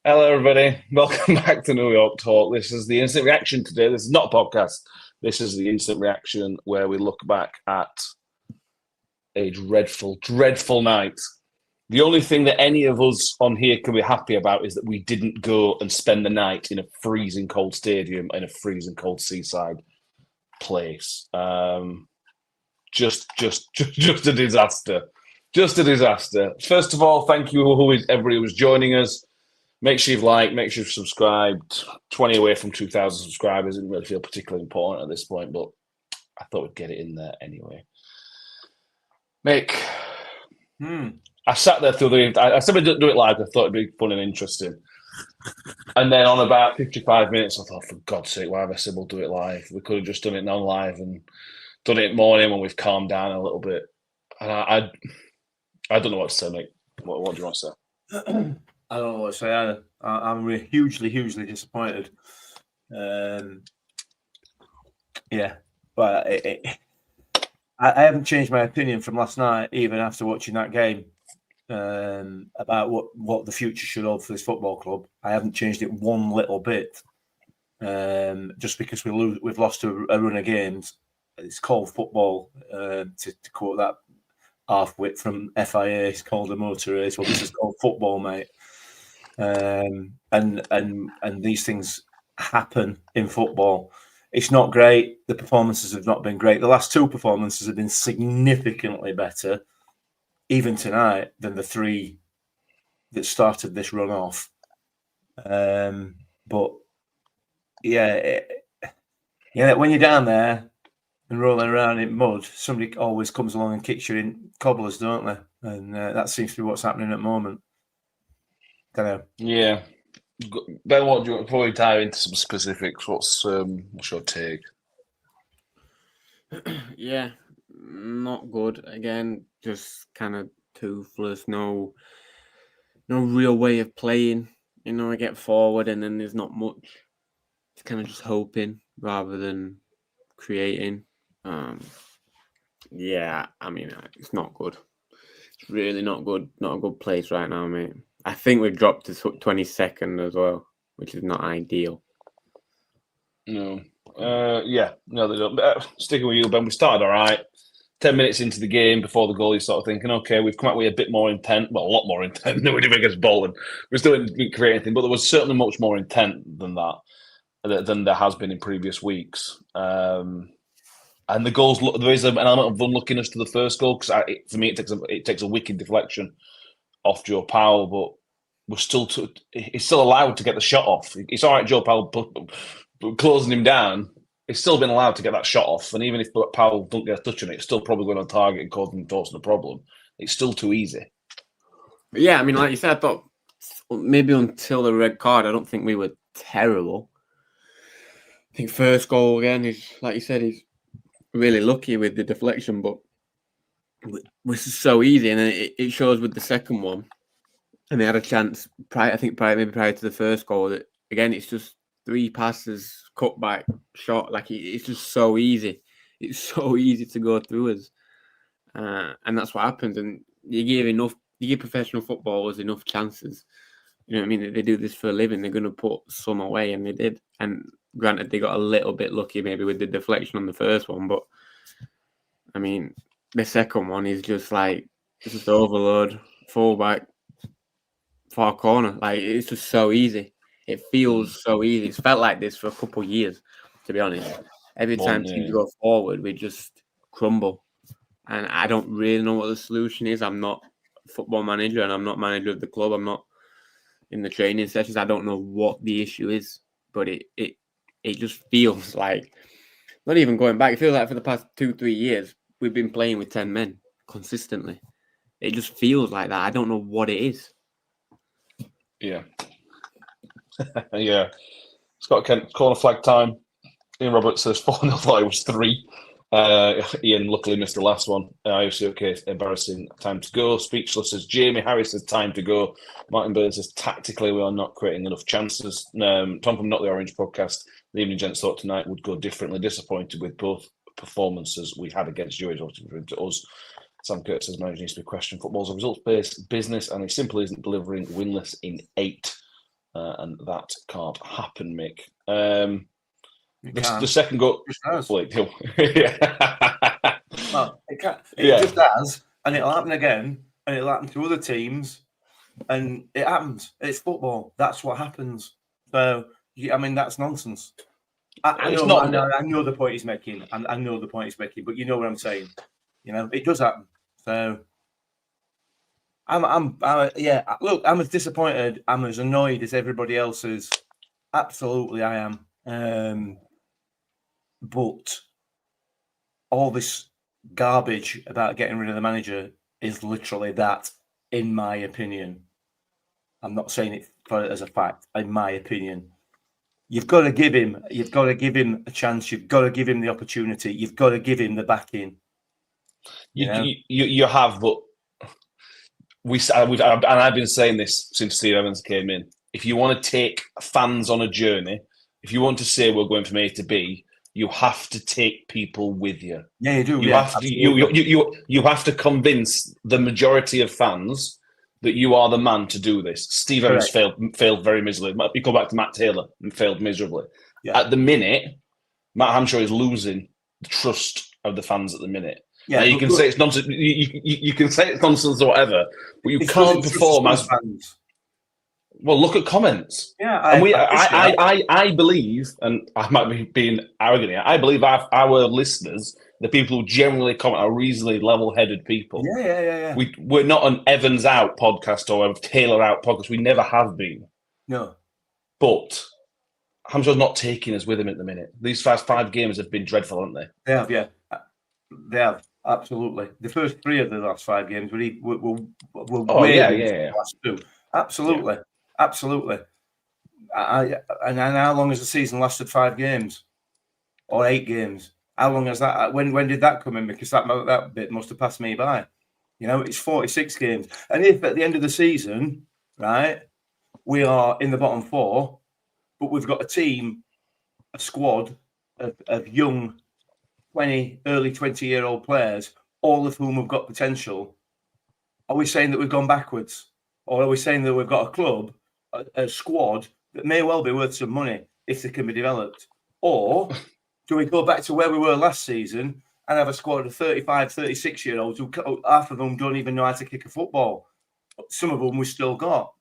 Hello, everybody. Welcome back to New York Talk. This is the instant reaction today. This is not a podcast. This is the instant reaction where we look back at a dreadful, dreadful night. The only thing that any of us on here can be happy about is that we didn't go and spend the night in a freezing cold stadium in a freezing cold seaside place. Just a disaster. Just a disaster. First of all, thank you everybody who was joining us. Make sure you've liked, make sure you've subscribed. 20 away from 2,000 subscribers didn't really feel particularly important at this point, but I thought we'd get it in there anyway. Mick, I sat there through I said we'd do it live. I thought it'd be fun and interesting. And then on about 55 minutes, I thought, for God's sake, why have I said we'll do it live? We could have just done it non-live and done it morning when we've calmed down a little bit. And I don't know what to say, Mick. What do you want to say? I don't know what to say either. I'm hugely disappointed. Yeah, but I haven't changed my opinion from last night, even after watching that game, about what the future should hold for this football club. I haven't changed it one little bit. Just because we've lost a run of games. It's called football. To quote that half-wit from FIA, it's called a motor race. Well, this is called football, mate. And these things happen in football. It's not great. The performances have not been great. The last two performances have been significantly better, even tonight, than the three that started this run off. But yeah, when you're down there and rolling around in mud, somebody always comes along and kicks you in cobblers, don't they? And that seems to be what's happening at the moment. Don't know. Yeah. Ben, what do you want, before we dive into some specifics, what's your take? Yeah, not good. Again, just kind of toothless. No real way of playing. I get forward and then there's not much. It's kind of just hoping rather than creating. Yeah, I mean, it's not good. It's really not good. Not a good place right now, mate. I think we've dropped to 22nd as well, which is not ideal. No. No, they don't. Sticking with you, Ben, we started all right. 10 minutes into the game before the goal, you're sort of thinking, okay, we've come out with a bit more intent. Well, a lot more intent than we did against Bolton. We still didn't create anything, but there was certainly much more intent than that, than there has been in previous weeks. And the goals, there is an element of unluckiness to the first goal, because for me, it takes a wicked deflection off Joe Powell, but he's still allowed to get the shot off. It's all right, Joe Powell closing him down. He's still been allowed to get that shot off, and even if Powell don't get a touch on it, it's still probably going on target and causing a problem. It's still too easy. But yeah, I mean, like you said, I thought maybe until the red card, I don't think we were terrible. I think first goal again is, like you said, he's really lucky with the deflection, but which is so easy, and then it shows with the second one. And they had a chance prior to the first goal. That again, it's just three passes, cut back, shot. Like it's just so easy. It's so easy to go through us, and that's what happens. And you give professional footballers enough chances. You know what I mean? They do this for a living. They're going to put some away, and they did. And granted, they got a little bit lucky maybe with the deflection on the first one, but I mean, the second one is just like it's just overload, fullback, far corner. Like it's just so easy. It feels so easy. It's felt like this for a couple of years, to be honest. Every time teams go forward, we just crumble. And I don't really know what the solution is. I'm not a football manager and I'm not manager of the club. I'm not in the training sessions. I don't know what the issue is, but it just feels like, not even going back, it feels like for the past 2-3 years, we've been playing with 10 men consistently. It just feels like that. I don't know what it is. Yeah. Yeah. Scott Kent, corner flag time. Ian Roberts says 4-0, thought it was 3. Ian luckily missed the last one. IFC okay, embarrassing. Time to go. Speechless says Jamie Harris says time to go. Martin Bird says tactically we are not creating enough chances. Tom from Not the Orange podcast. The evening gents thought tonight would go differently. Disappointed with both performances we had against you. To us. Sam Curtis says managing needs to be questioned. Football's a results-based business and it simply isn't delivering winless in 8. and that can't happen, Mick. can't. The second goal. It just Yeah. Well, it can't. It Yeah. just has, and it'll happen again, and it'll happen to other teams, and it happens. It's football. That's what happens. So, I mean, that's nonsense. I know the point he's making. I know the point he's making, but you know what I'm saying. You know, it does happen. So, yeah. Look, I'm as disappointed. I'm as annoyed as everybody else is. Absolutely, I am. But all this garbage about getting rid of the manager is literally that, in my opinion. I'm not saying it as a fact. In my opinion, you've got to give him a chance. You've got to give him the opportunity. You've got to give him the backing. You have, but and I've been saying this since Steve Evans came in. If you want to take fans on a journey, if you want to say we're going from A to B, you have to take people with you. Yeah, you do. You have to. You have to convince the majority of fans that you are the man to do this. Steve Evans failed very miserably. You go back to Matt Taylor and failed miserably. Yeah. At the minute, Matt Hampshire is losing the trust of the fans at the minute. Yeah, now, you can say it's nonsense. You can say it's nonsense or whatever, but you can't perform as fans. Well, look at comments. Yeah, I believe, and I might be being arrogant here, I believe our listeners, the people who generally comment, are reasonably level-headed people. Yeah. We're not an Evans out podcast or a Taylor out podcast. We never have been. No. But Hampshire's not taking us with him at the minute. These first 5 games have been dreadful, haven't they? They have, yeah. They have, absolutely. The first 3 of the last 5 games were way the last 2. Absolutely. Yeah. Absolutely. And how long has the season lasted? 5 games or 8 games? How long has that? When did that come in? Because that bit must have passed me by. You know, it's 46 games. And if at the end of the season, right, we are in the bottom 4, but we've got a squad of young 20, early 20-year-old players, all of whom have got potential, are we saying that we've gone backwards? Or are we saying that we've got a club, a squad that may well be worth some money if they can be developed? Or do we go back to where we were last season and have a squad of 35, 36-year-olds who half of them don't even know how to kick a football? Some of them we still got.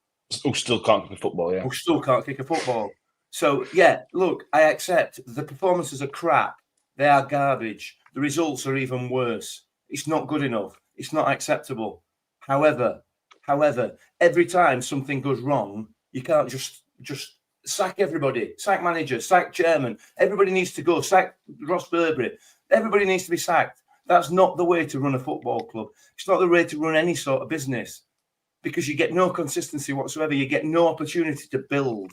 Who still can't kick a football, yeah. Who still can't kick a football. So, yeah, look, I accept the performances are crap. They are garbage. The results are even worse. It's not good enough. It's not acceptable. However, every time something goes wrong, you can't just sack everybody, sack manager, sack chairman. Everybody needs to go. Sack Ross Burberry. Everybody needs to be sacked. That's not the way to run a football club. It's not the way to run any sort of business, because you get no consistency whatsoever. You get no opportunity to build.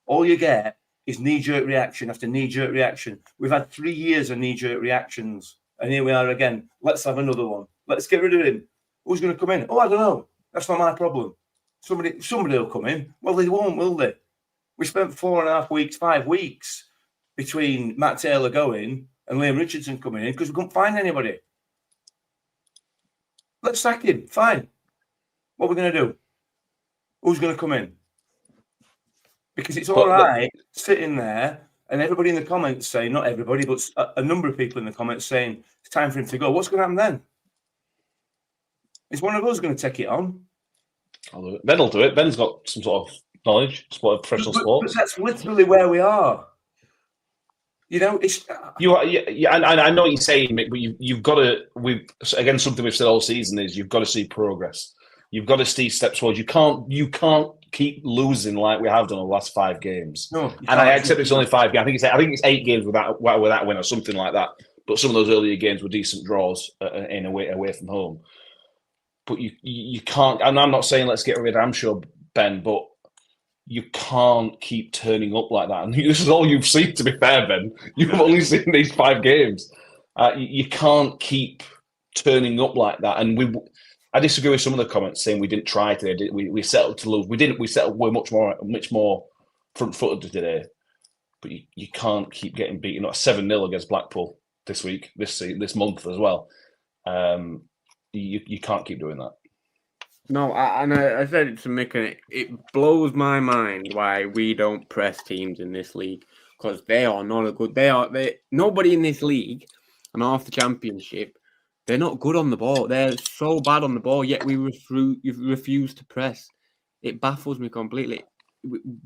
All you get is knee-jerk reaction after knee-jerk reaction. We've had 3 years of knee-jerk reactions, and here we are again. Let's have another one. Let's get rid of him. Who's going to come in? Oh, I don't know. That's not my problem. Somebody will come in. Well, they won't, will they? We spent 4.5 weeks, 5 weeks between Matt Taylor going and Liam Richardson coming in because we couldn't find anybody. Let's sack him. Fine. What are we going to do? Who's going to come in? Because it's all right sitting there and everybody in the comments saying, not everybody, but a number of people in the comments saying it's time for him to go. What's going to happen then? Is one of us going to take it on? I'll do it. Ben will do it. Ben's got some sort of knowledge, professional sports. But that's literally where we are. You know, it's I know what you're saying, Mick, but you've got to. Again, something we've said all season is you've got to see progress. You've got to see steps forward. You can't keep losing like we have done the last 5 games. No, and I accept it's only 5 games. I think it's 8 games without win or something like that. But some of those earlier games were decent draws in away from home. But you can't. And I'm not saying let's get rid of Hampshire, Ben, but you can't keep turning up like that. And this is all you've seen, to be fair, Ben. You've only seen these 5 games. You can't keep turning up like that. And I disagree with some of the comments saying we didn't try today. We settled to lose. We didn't. We settled. We're much more front-footed today. But you can't keep getting beaten. Not 7-0 against Blackpool this week, this month as well. You can't keep doing that. No, I said it to Mick, and it blows my mind why we don't press teams in this league, because they are not a good. Nobody in this league and half the championship. They're not good on the ball. They're so bad on the ball, yet we refuse to press. It baffles me completely.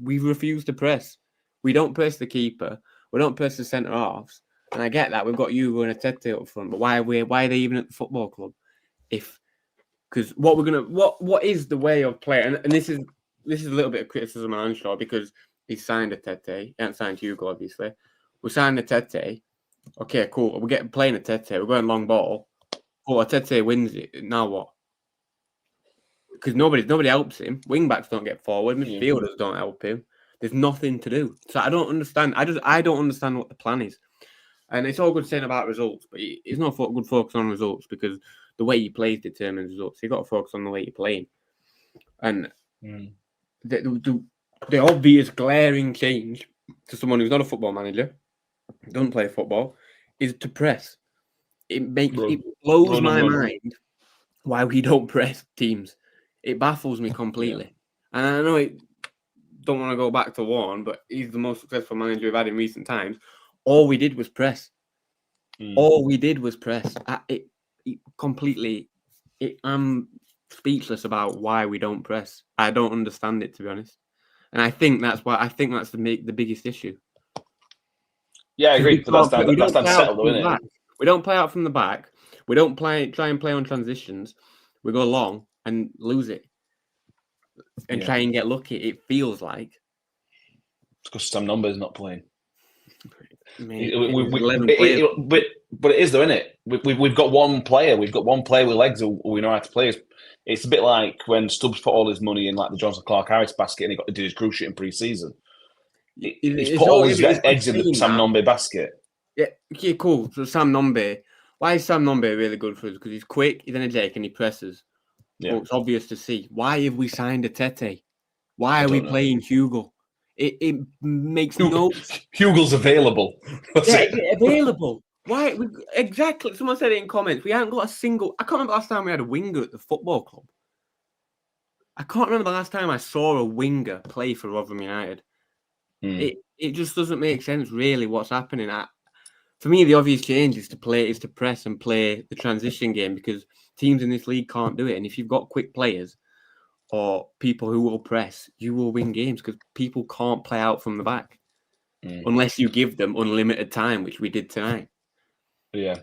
We refuse to press. We don't press the keeper. We don't press the centre halves. And I get that we've got Hugo and Tete up front, but why are they even at the football club? Because what is the way of playing? And this is a little bit of criticism on Anshaw, because he signed a Tete. He hasn't signed Hugo, obviously. We signed a Tete. Okay, cool. We're playing a Tete. We're going long ball. Oh, Tete wins it. Now what? Because nobody helps him. Wing backs don't get forward. Midfielders don't help him. There's nothing to do. So I don't understand. I don't understand what the plan is. And it's all good saying about results, but it's not good focus on results, because the way you play determines results. You've got to focus on the way you're playing. And the obvious glaring change to someone who's not a football manager, doesn't play football, is to press. It blows my mind why we don't press teams. It baffles me completely. Yeah. And I know I don't want to go back to Warren, but he's the most successful manager we've had in recent times. All we did was press. All we did was press. I'm speechless about why we don't press. I don't understand it, to be honest. And I think that's the biggest issue. Yeah, I agree. But that's settled, isn't it? We don't play out from the back. We don't try and play on transitions. We go long and lose it and try and get lucky. It feels like it's because Sam Nombe is not playing. But it is though, isn't it? We've got one player. We've got one player with legs who we know how to play. It's a bit like when Stubbs put all his money in like the Johnson Clark Harris basket, and he got to do his cruise shit in pre-season. He's put all his eggs in the Sam Nombe basket. Yeah, okay, cool. So Sam Nombe, why is Sam Nombe really good for us? Because he's quick, he's energetic, and he presses. Yeah. Well, it's obvious to see. Why have we signed a Tete? Why are we playing Hugo? It makes no... Hugo's available. Available. Why? Exactly. Someone said it in comments. We haven't got a single... I can't remember last time we had a winger at the football club. I can't remember the last time I saw a winger play for Rotherham United. It just doesn't make sense, really, what's happening. For me, the obvious change is to press and play the transition game, because teams in this league can't do it. And if you've got quick players or people who will press, you will win games, because people can't play out from the back unless you give them unlimited time, which we did tonight. Yeah.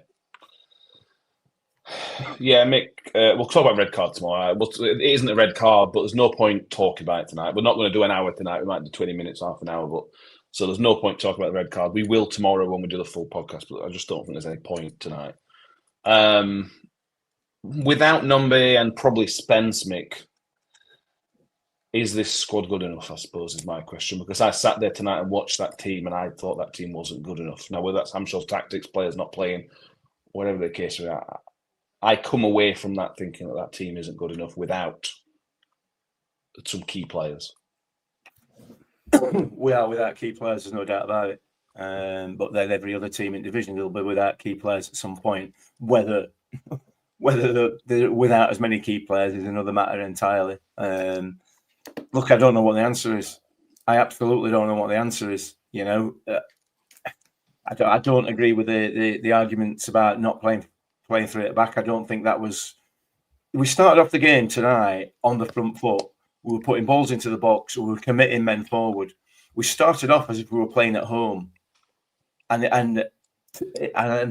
Yeah, Mick, we'll talk about red card tomorrow. It isn't a red card, but there's no point talking about it tonight. We're not going to do an hour tonight. We might do 20 minutes, half an hour, so there's no point talking about the red card. We will tomorrow when we do the full podcast, but I just don't think there's any point tonight. Without Nombe and probably Spence, Mick, is this squad good enough, I suppose, is my question. Because I sat there tonight and watched that team, and I thought that team wasn't good enough. Now, whether that's Hamshaw's tactics, players not playing, whatever the case is, I come away from that thinking that team isn't good enough without some key players. We are without key players, there's no doubt about it. But then every other team in division will be without key players at some point. Whether they're without as many key players is another matter entirely. Look, I don't know what the answer is. I absolutely don't know what the answer is. You know, I don't agree with the arguments about not playing through it back. I don't think that was. We started off the game tonight on the front foot. We were putting balls into the box. We were committing men forward. We started off as if we were playing at home, and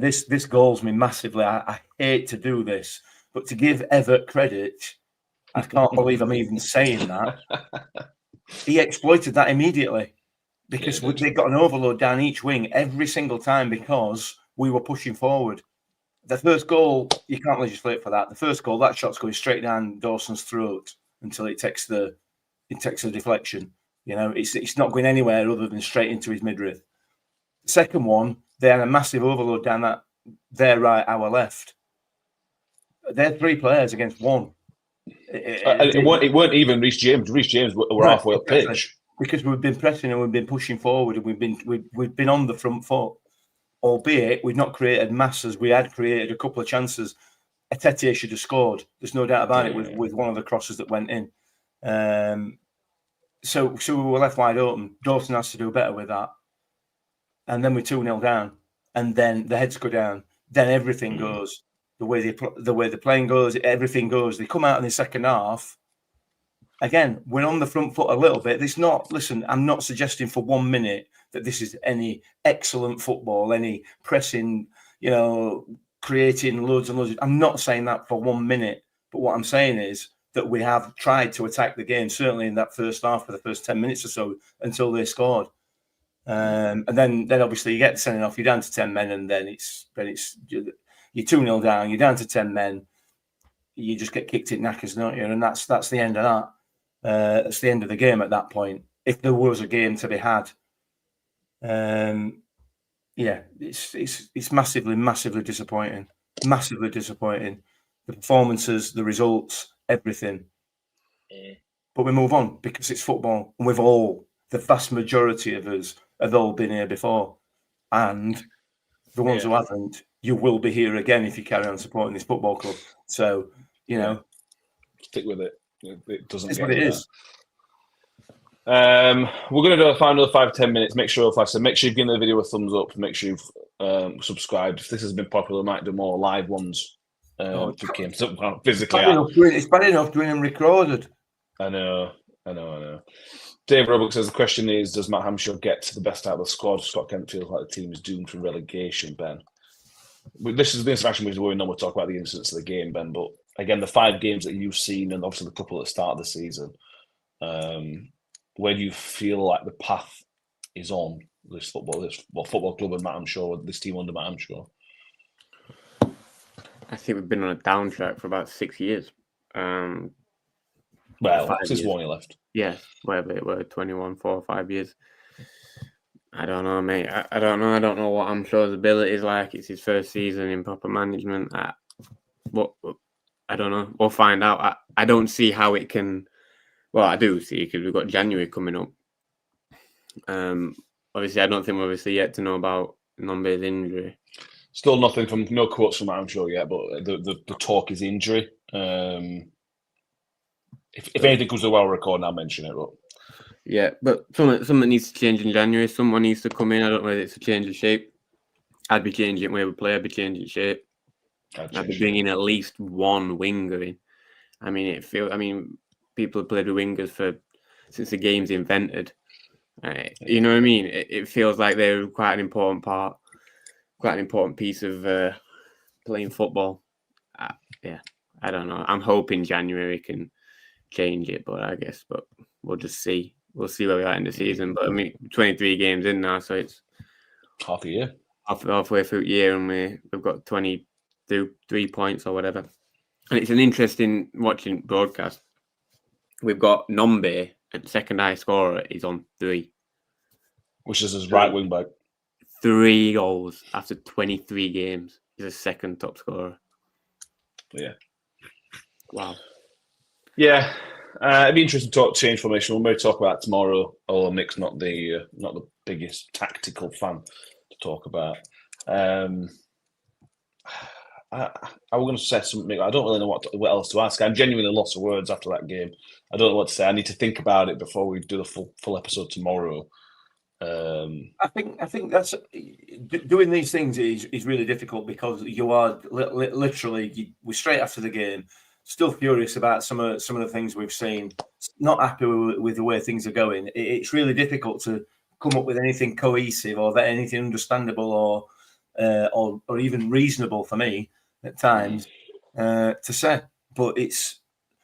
this galls me massively. I hate to do this, but to give Everett credit, I can't believe I'm even saying that. He exploited that immediately, because they got an overload down each wing every single time because we were pushing forward. The first goal, you can't legislate for that. The first goal, that shot's going straight down Dawson's throat until it takes the deflection. You know, it's not going anywhere other than straight into his midriff. The second one, they had a massive overload down their right, our left. They're three players against one. It weren't even Reece James. Reece James were halfway up pitch, because we've been pressing and we've been pushing forward and we've been on the front foot, albeit we've not created masses. We had created a couple of chances, Etete should have scored. There's no doubt about it with one of the crosses that went in. So we were left wide open. Dawson has to do better with that. And then we're 2-0 down. And then the heads go down. Then everything goes. The way the playing goes, everything goes. They come out in the second half. Again, we're on the front foot a little bit. It's not, listen, I'm not suggesting for 1 minute that this is any excellent football, any pressing, creating loads and loads. I'm not saying that for 1 minute. But what I'm saying is that we have tried to attack the game, certainly in that first half for the first 10 minutes or so until they scored. And then obviously you get the sending off, you're down to 10 men, and then it's you're 2-0 down, you're down to 10 men, you just get kicked in knackers, don't you? And that's the end of that. That's the end of the game at that point. If there was a game to be had, it's massively disappointing. Massively disappointing. The performances, the results, everything. But we move on because it's football, and the vast majority of us have all been here before, and the ones who haven't, you will be here again if you carry on supporting this football club. So stick with it. It doesn't. It's what it is. We're going to do another 5-10 minutes. Make sure you've given the video a thumbs up. Make sure you've subscribed. If this has been popular, we might do more live ones. Physically, it's bad enough doing them recorded. I know. Dave Roebuck says the question is: does Matt Hamshaw get to the best out of the squad? Scott Kent feels like the team is doomed for relegation. Ben, this is the interaction we're doing. We'll talk about the incidents of the game, Ben. But again, the 5 games that you've seen, and obviously the couple at the start of the season, where do you feel like the path is on this football club and Matt Hamshaw, this team under Matt Hamshaw? I think we've been on a down track for about 6 years. Since Warney left. Yeah, whatever it were, 4 or 5 years. I don't know, mate. I don't know. I don't know what Hamshaw's ability is like. It's his first season in proper management. I don't know. We'll find out. I don't see how it can. Well, I do see, because we've got January coming up. Obviously, I don't think we're yet to know about Nombe's injury. Still no quotes from Matt Hamshaw yet, but the talk is injury. If anything comes to well recording, I'll mention it. But yeah, but something needs to change in January. Someone needs to come in. I don't know whether it's a change of shape. I'd be changing where we play. I'd be changing shape. I'd be bringing at least one winger in. I mean, people have played with wingers since the game's invented. You know what I mean? It feels like they're quite an important part, quite an important piece of playing football. I don't know. I'm hoping January can change it, but we'll just see. We'll see where we are in the season. But I mean, 23 games in now, so it's half a year, halfway through the year, and we've got 23 points or whatever. And it's an interesting watching broadcast. We've got Nombe, and second high scorer is on 3, which is his right wing back. 3 goals after 23 games. He's a second top scorer. Yeah. Wow. Yeah, it'd be interesting to talk change formation. We'll maybe talk about it tomorrow. Although Nick's not the biggest tactical fan to talk about. I was going to say something. I don't really know what else to ask. I'm genuinely lost for words after that game. I don't know what to say. I need to think about it before we do the full episode tomorrow. I think that's doing these things is really difficult because you are literally we're straight after the game. Still furious about some of the things we've seen. Not happy with the way things are going. It's really difficult to come up with anything cohesive or anything understandable or even reasonable for me at times to say. But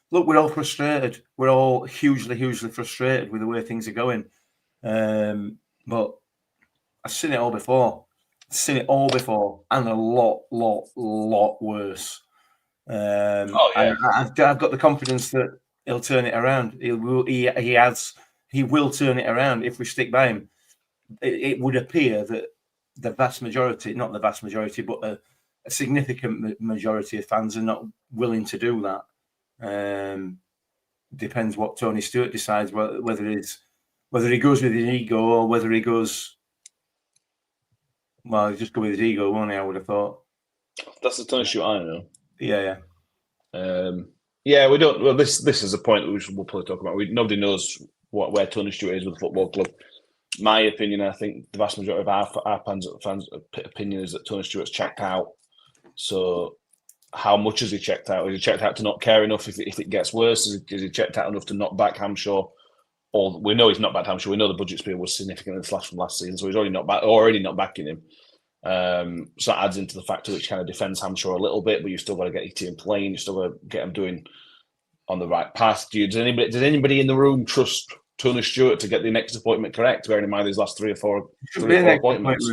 we're all frustrated. We're all hugely frustrated with the way things are going. But I've seen it all before. And a lot worse. I've got the confidence that he'll turn it around. He will turn it around if we stick by him. It would appear that the vast majority, not the vast majority, but a significant majority of fans are not willing to do that. Depends what Tony Stewart decides, whether he goes with his ego or whether he goes. Well, he'll just go with his ego, won't he? I would have thought. That's the Tony Stewart I know. Yeah. Yeah, we don't. Well, this is a point that we'll probably talk about. Nobody knows where Tony Stewart is with the football club. My opinion, I think the vast majority of our fans' opinion is that Tony Stewart's checked out. So, how much has he checked out? Has he checked out to not care enough if it gets worse? Is he checked out enough to not back Hampshire? Or we know he's not backed Hampshire. We know the budget spiel was significantly slashed from last season, so he's already not backing him. So that adds into the factor which kind of defends Hampshire a little bit, but you've still got to get your team playing. You've still got to get them doing on the right path. Does anybody in the room trust Tony Stewart to get the next appointment correct, bearing in mind these last three or four appointments?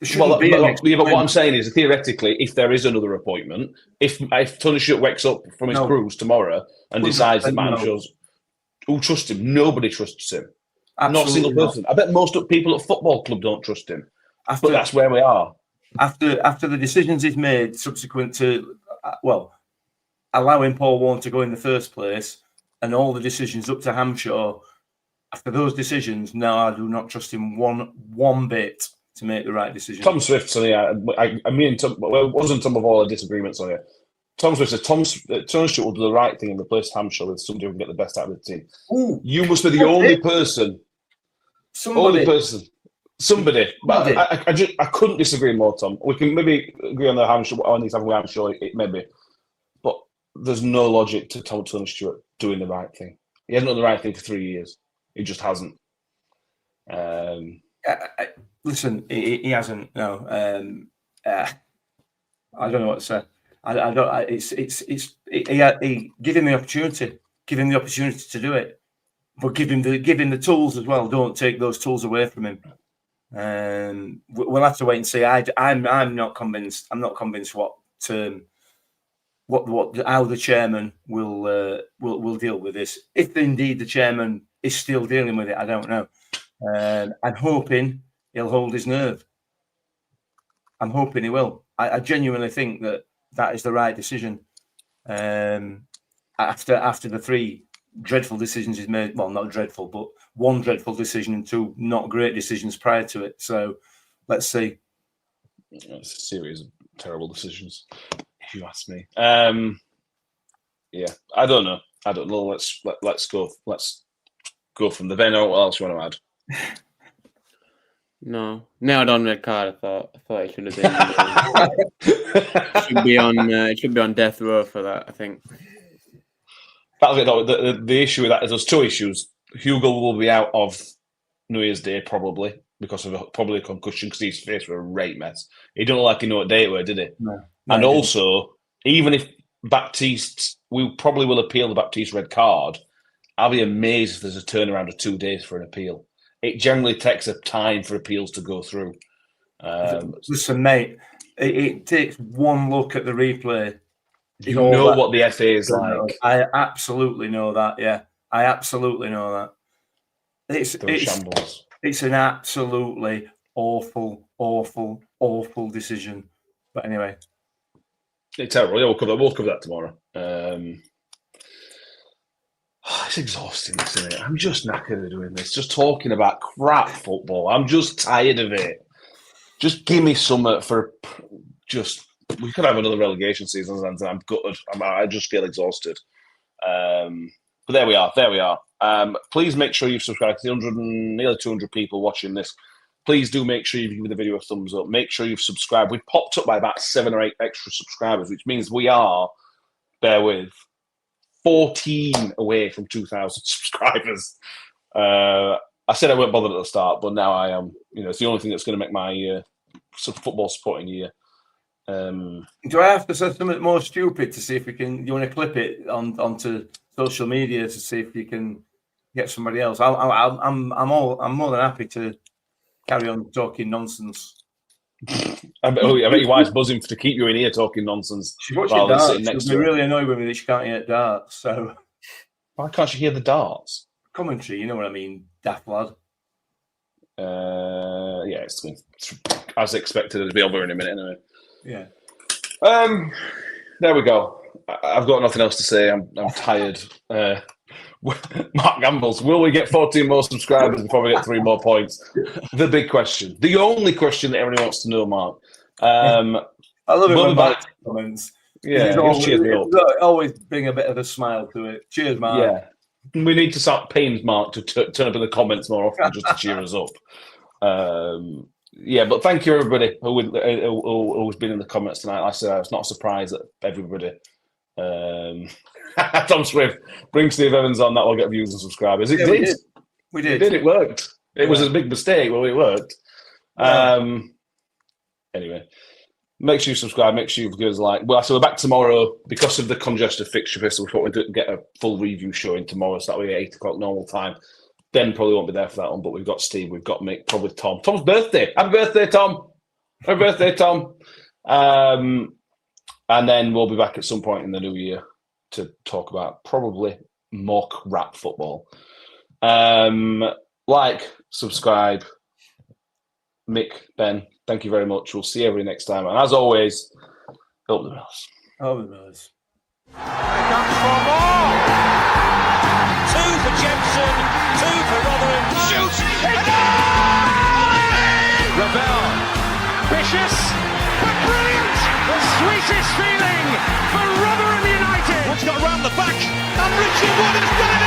But what I'm saying is, theoretically, if there is another appointment, if Tony Stewart wakes up from his cruise tomorrow and decides that Hampshire's, who trusts him? Nobody trusts him. Absolutely not a single person. I bet most people at football club don't trust him. But that's where we are. After the decisions he's made subsequent to, allowing Paul Warne to go in the first place, and all the decisions up to Hampshire, after those decisions, no, I do not trust him one bit to make the right decision. Tom Swift, so yeah, I mean, it wasn't some of all the disagreements on it. Tom Swift said Tony Stewart will do the right thing and replace Hampshire with somebody who can get the best out of the team. Ooh, you must be the only person. Somebody. But I couldn't disagree more, Tom. We can maybe agree on the Hampshire, on these Hampshire, maybe. But there's no logic to Tony Stewart doing the right thing. He hasn't done the right thing for 3 years. He just hasn't. Listen, he hasn't. No, I don't know what to say. I don't. He give him the opportunity. Give him the opportunity to do it, but give him the tools as well. Don't take those tools away from him. We'll have to wait and see. I'm not convinced. I'm not convinced how the chairman will deal with this. If indeed the chairman is still dealing with it, I don't know. I'm hoping he'll hold his nerve. I'm hoping he will. I genuinely think that is the right decision. After the three dreadful decisions he's made, well, not dreadful, but one dreadful decision and two not great decisions prior to it. So let's see. It's a series of terrible decisions, if you ask me. Yeah, I don't know. Let's go. Let's go from the Venno. What else you want to add? No, nailed on red card. I thought it should have been. It should be on death row for that. I think. That'll get the issue with that is there's two issues. Hugo will be out of New Year's Day probably because of probably a concussion because his face was a right mess. He didn't look like he knew what day it was, did he? No, and also, even if Baptiste, we probably will appeal the Baptiste red card. I'll be amazed if there's a turnaround of 2 days for an appeal. It generally takes a time for appeals to go through. Listen, mate, it takes one look at the replay. You know what the FA is like. I absolutely know that. Yeah, I absolutely know that. It's an absolutely awful decision. But anyway, it's terrible. Yeah, we'll cover that tomorrow. It's exhausting, isn't it? I'm just knackered of doing this. Just talking about crap football. I'm just tired of it. Just give me something for just. We could have another relegation season, and I'm gutted. I just feel exhausted. But there we are. Please make sure you've subscribed to the nearly 200 people watching this. Please do make sure you give the video a thumbs up. Make sure you've subscribed. We've popped up by about 7 or 8 extra subscribers, which means we are, bear with, 14 away from 2,000 subscribers. I said I weren't bothered at the start, but now I am. It's the only thing that's going to make my football supporting year. Do I have to say something more stupid to see if we can? You want to clip it onto social media to see if you can get somebody else? I'm more than happy to carry on talking nonsense. I bet your wife's buzzing to keep you in here talking nonsense. She's watching darts. She'll be really annoyed with me that she can't hear darts. So why can't she hear the darts? Commentary, you know what I mean, daft lad. Yeah, it's as expected. It'll be over in a minute anyway. Yeah. There we go. I've got nothing else to say. I'm tired. Mark Gambles, will we get 14 more subscribers before we get 3 more points? The big question. The only question that everyone wants to know, Mark. I love it when Mark comments. Yeah, he was cheering me up. Always bring a bit of a smile to it. Cheers, Mark. Yeah. We need to start paying Mark to turn up in the comments more often just to cheer us up. Yeah, but thank you, everybody who's been in the comments tonight. Like I said, it's not a surprise that everybody. Tom Swift, bring Steve Evans on. That will get views and subscribers. It did. We did. It worked. It was a big mistake, but it worked. Yeah. Anyway, make sure you subscribe. Make sure you give us a like. Well, so we're back tomorrow because of the congested fixture list. We thought we'd get a full review show in tomorrow, so that way 8 o'clock normal time. Ben probably won't be there for that one, but we've got Steve, we've got Mick, probably Tom. Tom's birthday. Happy birthday, Tom. Happy birthday, Tom. And then we'll be back at some point in the new year to talk about probably mock rap football. Like, subscribe. Mick, Ben, thank you very much. We'll see everybody next time. And as always, up the Mills. Over the Mills. Here comes for more. 2 for Jensen, 2 for Rotherham. Shoots! Ravel. Vicious, but brilliant! The sweetest feeling for Rotherham United. What's got round the back? And Richie Wood has done it!